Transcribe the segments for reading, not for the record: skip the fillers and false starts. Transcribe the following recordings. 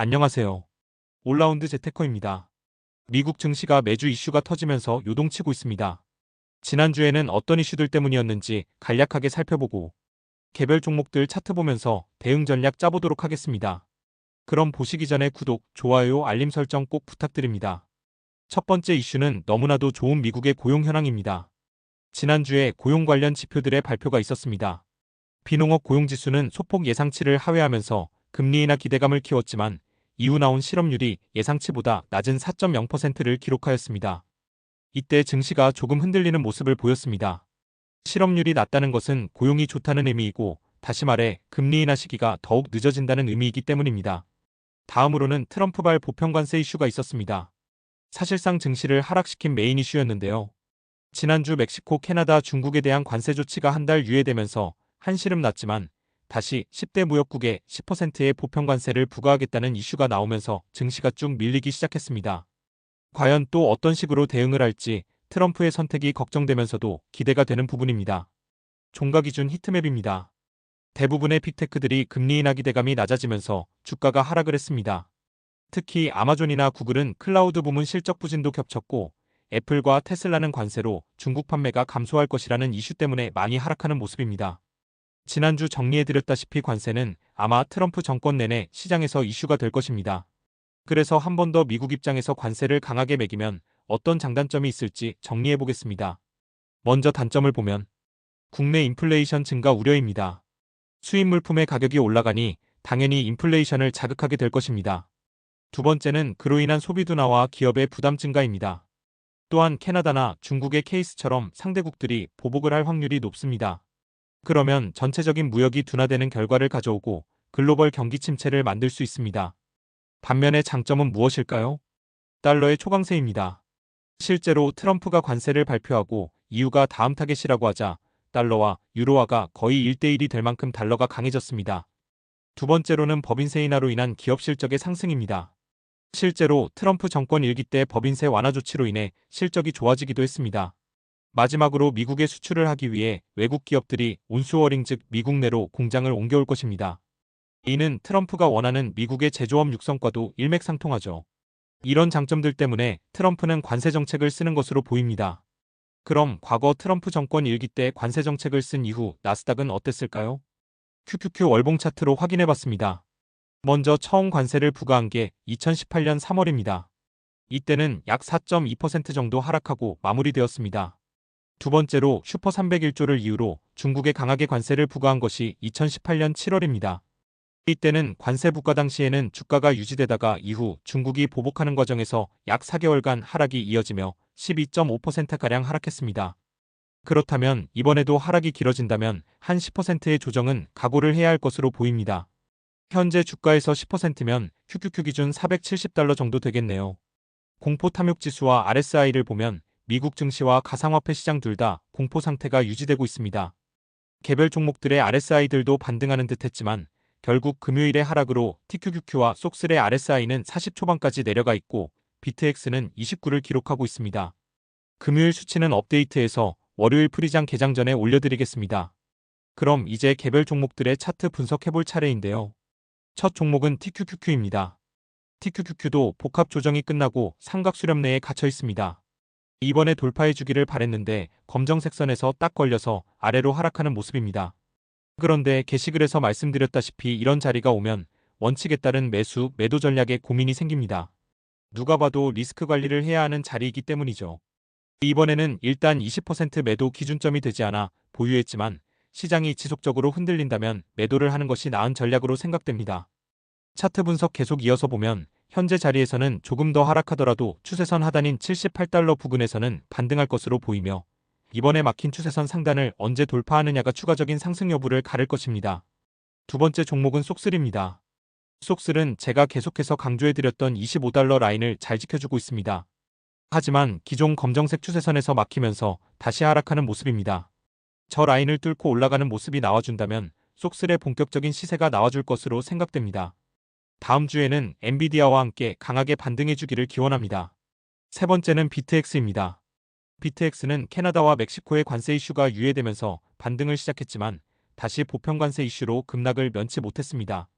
안녕하세요. 올라운드 재테커입니다. 미국 증시가 매주 이슈가 터지면서 요동치고 있습니다. 지난주에는 어떤 이슈들 때문이었는지 간략하게 살펴보고 개별 종목들 차트 보면서 대응 전략 짜보도록 하겠습니다. 그럼 보시기 전에 구독, 좋아요, 알림 설정 꼭 부탁드립니다. 첫 번째 이슈는 너무나도 좋은 미국의 고용 현황입니다. 지난주에 고용 관련 지표들의 발표가 있었습니다. 비농업 고용지수는 소폭 예상치를 하회하면서 금리 인하 기대감을 키웠지만 이후 나온 실업률이 예상치보다 낮은 4.0%를 기록하였습니다. 이때 증시가 조금 흔들리는 모습을 보였습니다. 실업률이 낮다는 것은 고용이 좋다는 의미이고, 다시 말해 금리 인하 시기가 더욱 늦어진다는 의미이기 때문입니다. 다음으로는 트럼프발 보편관세 이슈가 있었습니다. 사실상 증시를 하락시킨 메인 이슈였는데요. 지난주 멕시코, 캐나다, 중국에 대한 관세 조치가 한 달 유예되면서 한시름 났지만 다시 10대 무역국에 10%의 보편관세를 부과하겠다는 이슈가 나오면서 증시가 쭉 밀리기 시작했습니다. 과연 또 어떤 식으로 대응을 할지 트럼프의 선택이 걱정되면서도 기대가 되는 부분입니다. 종가 기준 히트맵입니다. 대부분의 빅테크들이 금리 인하 기대감이 낮아지면서 주가가 하락을 했습니다. 특히 아마존이나 구글은 클라우드 부문 실적 부진도 겹쳤고, 애플과 테슬라는 관세로 중국 판매가 감소할 것이라는 이슈 때문에 많이 하락하는 모습입니다. 지난주 정리해드렸다시피 관세는 아마 트럼프 정권 내내 시장에서 이슈가 될 것입니다. 그래서 한 번 더 미국 입장에서 관세를 강하게 매기면 어떤 장단점이 있을지 정리해보겠습니다. 먼저 단점을 보면 국내 인플레이션 증가 우려입니다. 수입 물품의 가격이 올라가니 당연히 인플레이션을 자극하게 될 것입니다. 두 번째는 그로 인한 소비 둔화와 기업의 부담 증가입니다. 또한 캐나다나 중국의 케이스처럼 상대국들이 보복을 할 확률이 높습니다. 그러면 전체적인 무역이 둔화되는 결과를 가져오고 글로벌 경기 침체를 만들 수 있습니다. 반면에 장점은 무엇일까요? 달러의 초강세입니다. 실제로 트럼프가 관세를 발표하고 이유가 다음 타겟이라고 하자 달러와 유로화가 거의 1대1이 될 만큼 달러가 강해졌습니다. 두 번째로는 법인세 인하로 인한 기업 실적의 상승입니다. 실제로 트럼프 정권 일기 때 법인세 완화 조치로 인해 실적이 좋아지기도 했습니다. 마지막으로 미국에 수출을 하기 위해 외국 기업들이 온수어링 즉 미국 내로 공장을 옮겨올 것입니다. 이는 트럼프가 원하는 미국의 제조업 육성과도 일맥상통하죠. 이런 장점들 때문에 트럼프는 관세 정책을 쓰는 것으로 보입니다. 그럼 과거 트럼프 정권 일기 때 관세 정책을 쓴 이후 나스닥은 어땠을까요? QQQ 월봉 차트로 확인해봤습니다. 먼저 처음 관세를 부과한 게 2018년 3월입니다. 이때는 약 4.2% 정도 하락하고 마무리되었습니다. 두 번째로 슈퍼 301조를 이유로 중국에 강하게 관세를 부과한 것이 2018년 7월입니다. 이때는 관세 부과 당시에는 주가가 유지되다가 이후 중국이 보복하는 과정에서 약 4개월간 하락이 이어지며 12.5%가량 하락했습니다. 그렇다면 이번에도 하락이 길어진다면 한 10%의 조정은 각오를 해야 할 것으로 보입니다. 현재 주가에서 10%면 QQQ 기준 470달러 정도 되겠네요. 공포 탐욕 지수와 RSI를 보면 미국 증시와 가상화폐 시장 둘 다 공포 상태가 유지되고 있습니다. 개별 종목들의 RSI들도 반등하는 듯 했지만 결국 금요일의 하락으로 TQQQ와 속슬의 RSI는 40 초반까지 내려가 있고 비트X는 29를 기록하고 있습니다. 금요일 수치는 업데이트해서 월요일 프리장 개장 전에 올려드리겠습니다. 그럼 이제 개별 종목들의 차트 분석해볼 차례인데요. 첫 종목은 TQQQ입니다. TQQQ도 복합 조정이 끝나고 삼각 수렴 내에 갇혀 있습니다. 이번에 돌파해주기를 바랬는데 검정색 선에서 딱 걸려서 아래로 하락하는 모습입니다. 그런데 게시글에서 말씀드렸다시피 이런 자리가 오면 원칙에 따른 매수, 매도 전략에 고민이 생깁니다. 누가 봐도 리스크 관리를 해야 하는 자리이기 때문이죠. 이번에는 일단 20% 매도 기준점이 되지 않아 보유했지만 시장이 지속적으로 흔들린다면 매도를 하는 것이 나은 전략으로 생각됩니다. 차트 분석 계속 이어서 보면 현재 자리에서는 조금 더 하락하더라도 추세선 하단인 78달러 부근에서는 반등할 것으로 보이며 이번에 막힌 추세선 상단을 언제 돌파하느냐가 추가적인 상승 여부를 가를 것입니다. 두 번째 종목은 속슬입니다. 속슬은 제가 계속해서 강조해드렸던 25달러 라인을 잘 지켜주고 있습니다. 하지만 기존 검정색 추세선에서 막히면서 다시 하락하는 모습입니다. 저 라인을 뚫고 올라가는 모습이 나와준다면 속슬의 본격적인 시세가 나와줄 것으로 생각됩니다. 다음 주에는 엔비디아와 함께 강하게 반등해주기를 기원합니다. 세 번째는 비트X입니다. 비트X는 캐나다와 멕시코의 관세 이슈가 유예되면서 반등을 시작했지만 다시 보편관세 이슈로 급락을 면치 못했습니다.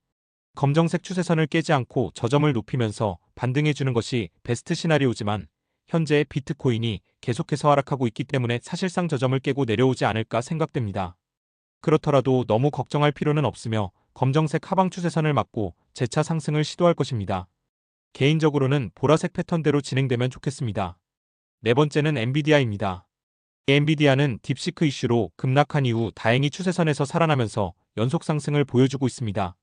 검정색 추세선을 깨지 않고 저점을 높이면서 반등해주는 것이 베스트 시나리오지만 현재 비트코인이 계속해서 하락하고 있기 때문에 사실상 저점을 깨고 내려오지 않을까 생각됩니다. 그렇더라도 너무 걱정할 필요는 없으며 검정색 하방 추세선을 맞고 재차 상승을 시도할 것입니다. 개인적으로는 보라색 패턴대로 진행되면 좋겠습니다. 네 번째는 엔비디아입니다. 엔비디아는 딥시크 이슈로 급락한 이후 다행히 추세선에서 살아나면서 연속 상승을 보여주고 있습니다.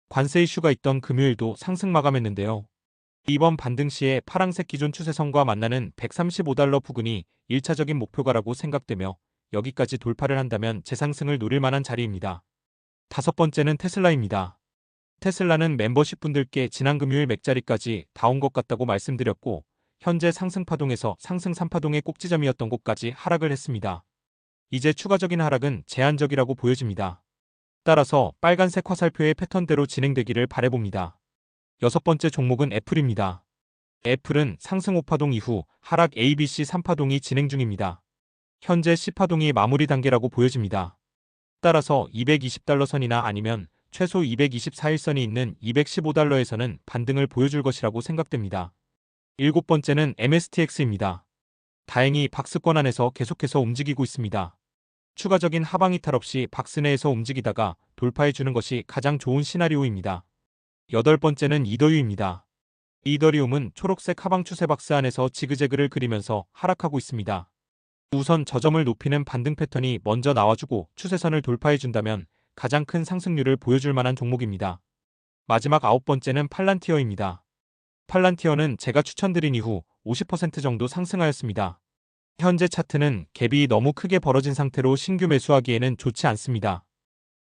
관세 이슈가 있던 금요일도 상승 마감했는데요. 이번 반등 시에 파랑색 기존 추세선과 만나는 $135 부근이 1차적인 목표가라고 생각되며 여기까지 돌파를 한다면 재상승을 노릴 만한 자리입니다. 다섯 번째는 테슬라입니다. 테슬라는 멤버십 분들께 지난 금요일 맥자리까지 다 온 것 같다고 말씀드렸고 현재 상승 파동에서 상승 3파동의 꼭지점이었던 곳까지 하락을 했습니다. 이제 추가적인 하락은 제한적이라고 보여집니다. 따라서 빨간색 화살표의 패턴대로 진행되기를 바라봅니다. 여섯 번째 종목은 애플입니다. 애플은 상승 5파동 이후 하락 ABC 3파동이 진행 중입니다. 현재 C파동이 마무리 단계라고 보여집니다. 따라서 $220 선이나 아니면 최소 224일선이 있는 $215에서는 반등을 보여줄 것이라고 생각됩니다. 일곱 번째는 MSTX입니다. 다행히 박스권 안에서 계속해서 움직이고 있습니다. 추가적인 하방 이탈 없이 박스 내에서 움직이다가 돌파해주는 것이 가장 좋은 시나리오입니다. 여덟 번째는 이더리움입니다. 이더리움은 초록색 하방 추세 박스 안에서 지그재그를 그리면서 하락하고 있습니다. 우선 저점을 높이는 반등 패턴이 먼저 나와주고 추세선을 돌파해준다면 가장 큰 상승률을 보여줄 만한 종목입니다. 마지막 아홉 번째는 팔란티어입니다. 팔란티어는 제가 추천드린 이후 50% 정도 상승하였습니다. 현재 차트는 갭이 너무 크게 벌어진 상태로 신규 매수하기에는 좋지 않습니다.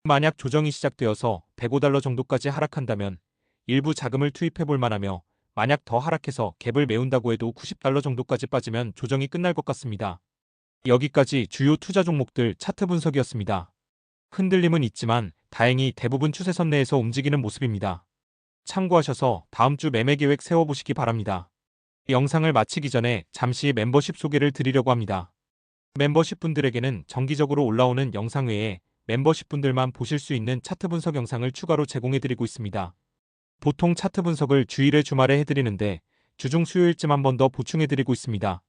만약 조정이 시작되어서 $105 정도까지 하락한다면 일부 자금을 투입해 볼 만하며 만약 더 하락해서 갭을 메운다고 해도 $90 정도까지 빠지면 조정이 끝날 것 같습니다. 여기까지 주요 투자 종목들 차트 분석이었습니다. 흔들림은 있지만 다행히 대부분 추세선 내에서 움직이는 모습입니다. 참고하셔서 다음 주 매매 계획 세워보시기 바랍니다. 영상을 마치기 전에 잠시 멤버십 소개를 드리려고 합니다. 멤버십 분들에게는 정기적으로 올라오는 영상 외에 멤버십 분들만 보실 수 있는 차트 분석 영상을 추가로 제공해드리고 있습니다. 보통 차트 분석을 주일에 주말에 해드리는데 주중 수요일쯤 한 번 더 보충해드리고 있습니다.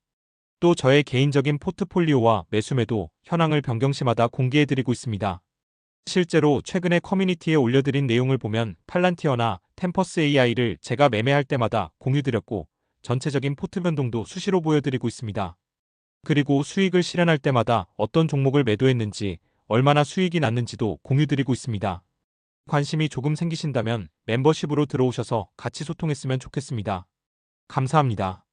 또 저의 개인적인 포트폴리오와 매수매도 현황을 변경시마다 공개해드리고 있습니다. 실제로 최근에 커뮤니티에 올려드린 내용을 보면 팔란티어나 템퍼스 AI를 제가 매매할 때마다 공유드렸고 전체적인 포트 변동도 수시로 보여드리고 있습니다. 그리고 수익을 실현할 때마다 어떤 종목을 매도했는지 얼마나 수익이 났는지도 공유드리고 있습니다. 관심이 조금 생기신다면 멤버십으로 들어오셔서 같이 소통했으면 좋겠습니다. 감사합니다.